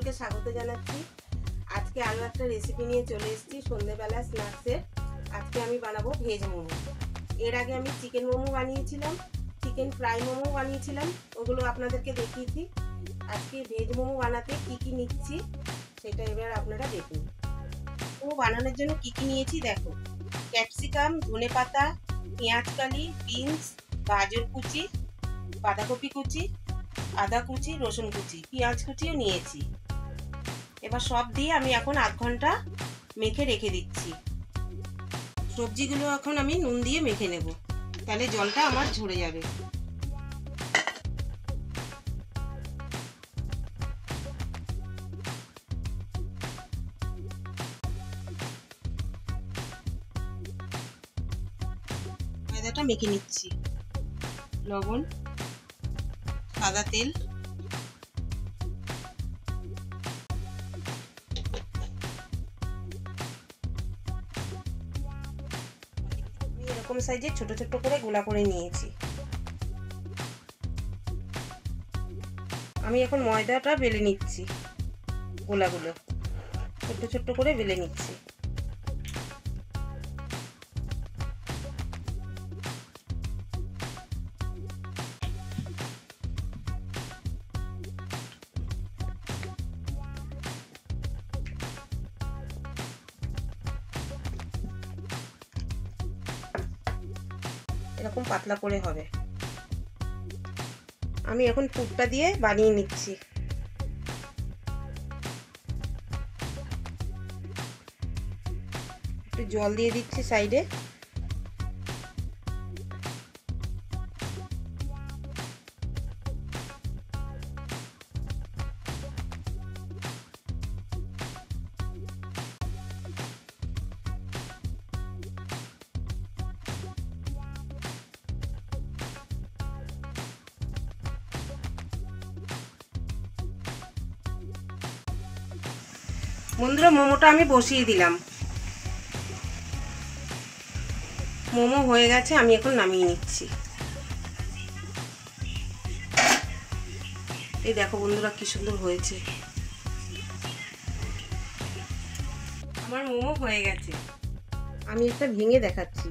সকলকে স্বাগত জানাচ্ছি। আজকে আরও একটা রেসিপি নিয়ে চলে এসেছি সন্ধ্যেবেলা স্ন্যাক্সের। আজকে আমি বানাবো ভেজ মোমো। এর আগে আমি চিকেন মোমো বানিয়েছিলাম, চিকেন ফ্রাই মোমো বানিয়েছিলাম, ওগুলো আপনাদেরকে দেখিয়েছি। আজকে ভেজ মোমো বানাতে কি কি নিচ্ছি সেটা এবার আপনারা দেখুন। মোমো বানানোর জন্য কি কি নিয়েছি দেখো: ক্যাপসিকাম, ধনেপাতা, পেঁয়াজকালি, বিনস, গাজর কুচি, বাঁধাকপি কুচি, আদা কুচি, রসুন কুচি, পেঁয়াজ কুচিও নিয়েছি। এবার সব দিয়ে আমি এখন আধ ঘন্টা মেখে রেখে দিচ্ছি। সবজিগুলো এখন আমি নুন দিয়ে মেখে নেব, তাহলে জলটা আমার ঝরে যাবে। ময়দাটা মেখে নিচ্ছি। লবণ, সাদা তেল, এরকম সাইজে ছোট ছোট করে গোলা করে নিয়েছি। আমি এখন ময়দাটা বেলে নিচ্ছি, গোলাগুলো ছোট্ট ছোট্ট করে বেলে নিচ্ছি। এরকম পাতলা করে হবে। আমি এখন পুরটা দিয়ে বানিয়ে নিচ্ছি। একটু জল দিয়ে দিচ্ছি সাইডে। বন্ধুরা, মোমোটা আমি বসিয়ে দিলাম। মোমো হয়ে গেছে, আমি এখন নামিয়ে নিচ্ছি। এই দেখো বন্ধুরা, কি সুন্দর হয়েছে। আমার মোমো হয়ে গেছে, আমি একটা ভেঙে দেখাচ্ছি।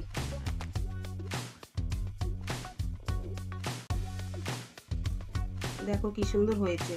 দেখো কি সুন্দর হয়েছে।